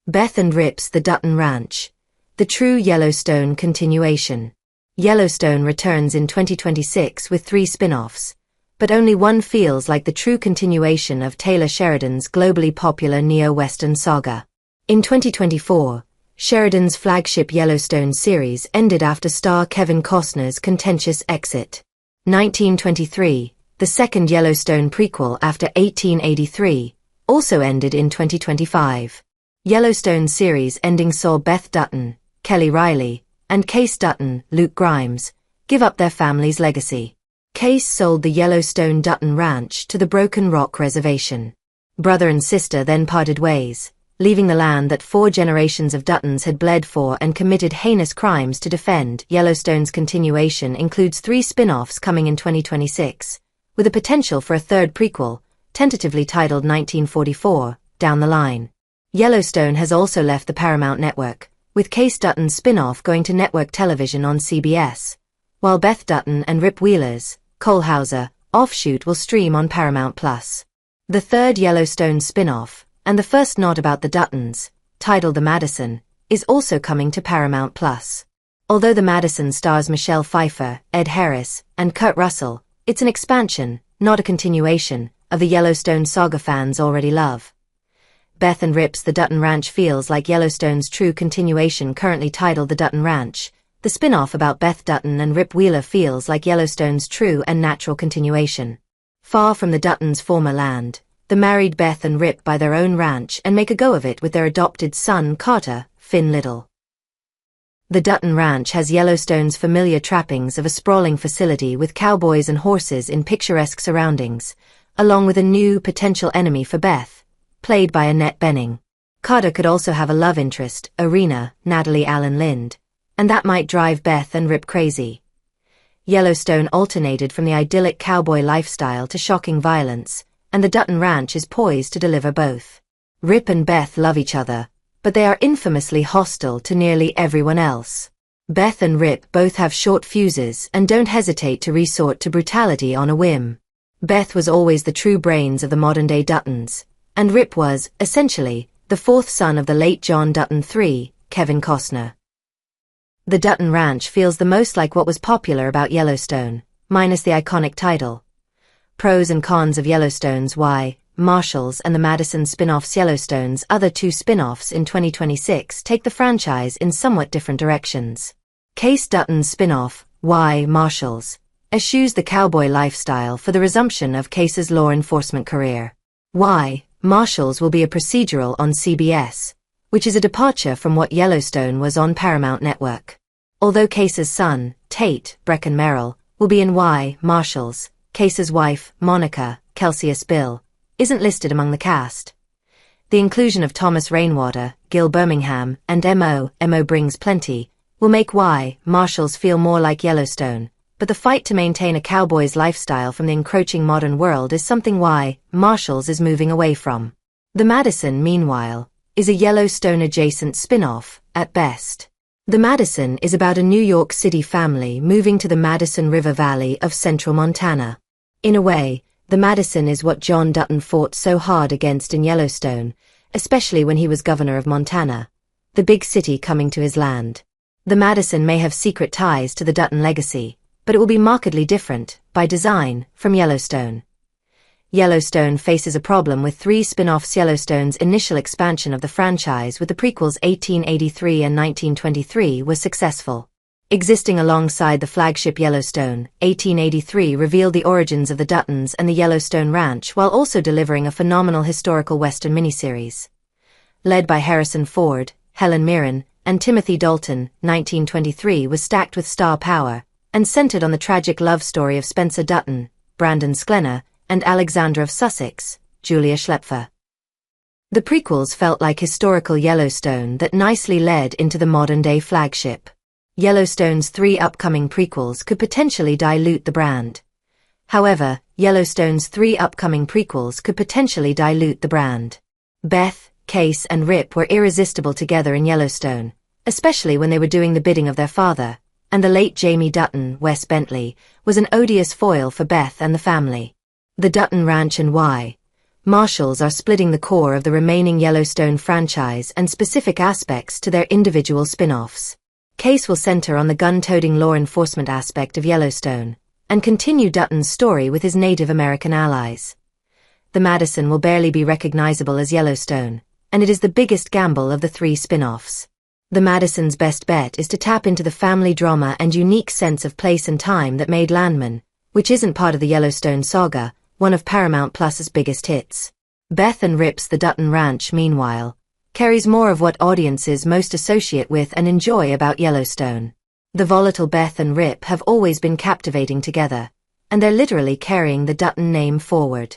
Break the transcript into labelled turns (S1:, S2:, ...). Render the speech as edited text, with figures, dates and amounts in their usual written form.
S1: Beth and Rip's The Dutton Ranch. The true Yellowstone continuation. Yellowstone returns in 2026 with 3 spin-offs, but only one feels like the true continuation of Taylor Sheridan's globally popular neo-Western saga. In 2024, Sheridan's flagship Yellowstone series ended after star Kevin Costner's contentious exit. 1923, the second Yellowstone prequel after 1883, also ended in 2025. Yellowstone series ending saw Beth Dutton, Kelly Riley, and Case Dutton, Luke Grimes, give up their family's legacy. Case sold the Yellowstone Dutton Ranch to the Broken Rock Reservation. Brother and sister then parted ways, leaving the land that 4 generations of Duttons had bled for and committed heinous crimes to defend. Yellowstone's continuation includes 3 spin-offs coming in 2026, with a potential for a third prequel, tentatively titled 1944, down the line. Yellowstone has also left the Paramount Network, with Case Dutton's spin-off going to network television on CBS, while Beth Dutton and Rip Wheeler's Cole Hauser offshoot will stream on Paramount+. The third Yellowstone spin-off, and the first not about the Duttons, titled The Madison, is also coming to Paramount+. Although The Madison stars Michelle Pfeiffer, Ed Harris, and Kurt Russell, it's an expansion, not a continuation, of the Yellowstone saga fans already love. Beth and Rip's The Dutton Ranch feels like Yellowstone's true continuation, currently titled The Dutton Ranch. The spin-off about Beth Dutton and Rip Wheeler feels like Yellowstone's true and natural continuation. Far from the Duttons' former land, the married Beth and Rip buy their own ranch and make a go of it with their adopted son, Carter, Finn Little. The Dutton Ranch has Yellowstone's familiar trappings of a sprawling facility with cowboys and horses in picturesque surroundings, along with a new potential enemy for Beth, played by Annette Bening. Carter could also have a love interest, Irina, Natalie Allen Lind, and that might drive Beth and Rip crazy. Yellowstone alternated from the idyllic cowboy lifestyle to shocking violence, and the Dutton Ranch is poised to deliver both. Rip and Beth love each other, but they are infamously hostile to nearly everyone else. Beth and Rip both have short fuses and don't hesitate to resort to brutality on a whim. Beth was always the true brains of the modern-day Duttons, and Rip was, essentially, the 4th son of the late John Dutton III, Kevin Costner. The Dutton Ranch feels the most like what was popular about Yellowstone, minus the iconic title. Pros and cons of Yellowstone's Why, Marshall's and the Madison spin-offs. Yellowstone's other 2 spin-offs in 2026 take the franchise in somewhat different directions. Case Dutton's spin-off, Why, Marshall's, eschews the cowboy lifestyle for the resumption of Case's law enforcement career. Why, Marshall's will be a procedural on CBS, which is a departure from what Yellowstone was on Paramount Network. Although Case's son, Tate, Brecken Merrill, will be in Why, Marshall's, Case's wife, Monica, Kelsius Bill, isn't listed among the cast. The inclusion of Thomas Rainwater, Gil Birmingham, and M.O. Brings Plenty, will make Why, Marshall's feel more like Yellowstone, but the fight to maintain a cowboy's lifestyle from the encroaching modern world is something Why, Marshall's is moving away from. The Madison, meanwhile, is a Yellowstone-adjacent spin-off, at best. The Madison is about a New York City family moving to the Madison River Valley of central Montana. In a way, the Madison is what John Dutton fought so hard against in Yellowstone, especially when he was governor of Montana, the big city coming to his land. The Madison may have secret ties to the Dutton legacy, but it will be markedly different, by design, from Yellowstone. Yellowstone faces a problem with 3 spin-offs. Yellowstone's initial expansion of the franchise with the prequels 1883 and 1923 was successful. Existing alongside the flagship Yellowstone, 1883 revealed the origins of the Duttons and the Yellowstone Ranch while also delivering a phenomenal historical Western miniseries. Led by Harrison Ford, Helen Mirren, and Timothy Dalton, 1923 was stacked with star power, and centered on the tragic love story of Spencer Dutton, Brandon Sklenner, and Alexandra of Sussex, Julia Schlepfer. The prequels felt like historical Yellowstone that nicely led into the modern-day flagship. Yellowstone's 3 upcoming prequels could potentially dilute the brand. However, Yellowstone's 3 upcoming prequels could potentially dilute the brand. Beth, Case, and Rip were irresistible together in Yellowstone, especially when they were doing the bidding of their father, and the late Jamie Dutton, Wes Bentley, was an odious foil for Beth and the family. The Dutton Ranch and Why, Marshals are splitting the core of the remaining Yellowstone franchise and specific aspects to their individual spin-offs. Case will center on the gun-toting law enforcement aspect of Yellowstone, and continue Dutton's story with his Native American allies. The Madison will barely be recognizable as Yellowstone, and it is the biggest gamble of the 3 spin-offs. The Madison's best bet is to tap into the family drama and unique sense of place and time that made Landman, which isn't part of the Yellowstone saga, one of Paramount Plus's biggest hits. Beth and Rip's The Dutton Ranch, meanwhile, carries more of what audiences most associate with and enjoy about Yellowstone. The volatile Beth and Rip have always been captivating together, and they're literally carrying the Dutton name forward.